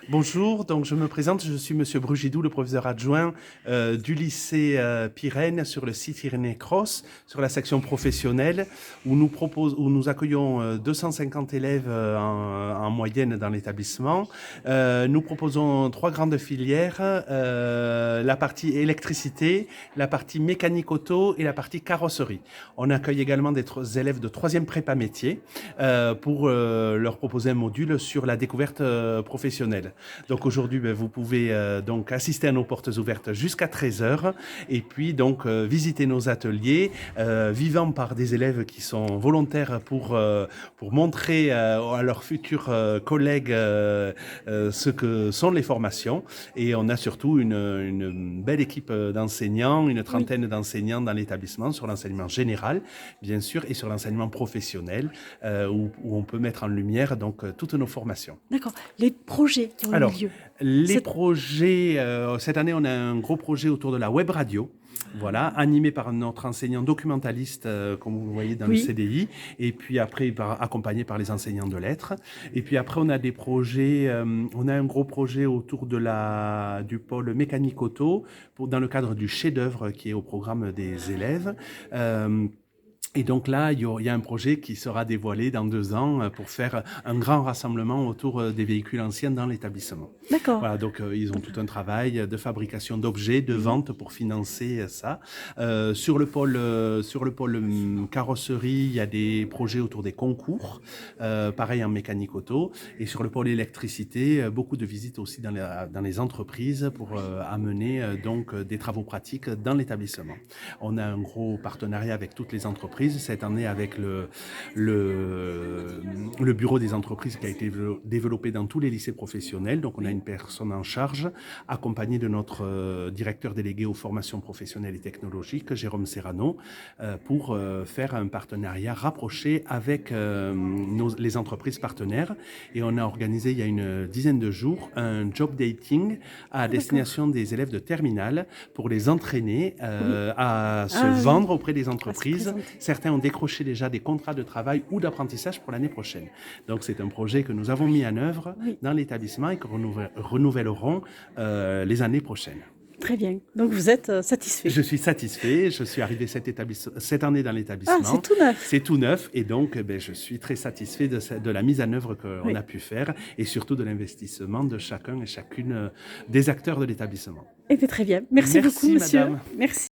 Bonjour, donc je me présente, je suis Monsieur Brugidou, le professeur adjoint du lycée Pyrène sur le site Irénée Cross, sur la section professionnelle, où nous accueillons 250 élèves en moyenne dans l'établissement. Nous proposons trois grandes filières, la partie électricité, la partie mécanique auto et la partie carrosserie. On accueille également des élèves de troisième prépa métier pour leur proposer un module sur la découverte professionnelle. Donc aujourd'hui, vous pouvez donc assister à nos portes ouvertes jusqu'à 13 heures et puis donc visiter nos ateliers vivants par des élèves qui sont volontaires pour montrer à leurs futurs collègues ce que sont les formations. Et on a surtout une belle équipe d'enseignants, une Oui, trentaine d'enseignants dans l'établissement sur l'enseignement général, bien sûr, et sur l'enseignement professionnel où on peut mettre en lumière donc toutes nos formations. d'accord. Les projets qui ont eu Alors, lieu. les C'est projets, cette année, on a un gros projet autour de la web radio. Voilà, animé par notre enseignant documentaliste, comme vous le voyez dans le oui, CDI, et puis après accompagné par les enseignants de lettres. Et puis après, on a des projets, on a un gros projet autour du pôle mécanique auto, dans le cadre du chef-d'œuvre qui est au programme des élèves. Euh, et donc là, il y a un projet qui sera dévoilé dans 2 ans pour faire un grand rassemblement autour des véhicules anciens dans l'établissement. d'accord. Voilà, donc ils ont tout un travail de fabrication d'objets, de Mmh. vente pour financer ça. Sur le pôle carrosserie, il y a des projets autour des concours, pareil en mécanique auto. Et sur le pôle électricité, beaucoup de visites aussi dans les entreprises pour amener donc des travaux pratiques dans l'établissement. On a un gros partenariat avec toutes les entreprises cette année avec le bureau des entreprises qui a été développé dans tous les lycées professionnels. Donc on a Oui, une personne en charge, accompagnée de notre directeur délégué aux formations professionnelles et technologiques, Jérôme Serrano, pour faire un partenariat rapproché avec les entreprises partenaires. Et on a organisé il y a une dizaine de jours un job dating à ah d'accord. destination des élèves de terminale pour les entraîner Oui. à se Ah oui, vendre auprès des à se entreprises. présenter. Certains ont décroché déjà des contrats de travail ou d'apprentissage pour l'année prochaine. Donc c'est un projet que nous avons mis en œuvre Oui, dans l'établissement et que renouvellerons les années prochaines. très bien. Donc vous êtes, satisfait? Je suis satisfait, je suis arrivé cette année dans Ah, c'est l'établissement, tout neuf? c'est tout neuf et donc je suis très satisfait de la mise en œuvre qu'on Oui. a pu faire et surtout de l'investissement de chacun et chacune des acteurs de l'établissement. Eh beh, très bien. Merci beaucoup Merci monsieur. madame. Merci.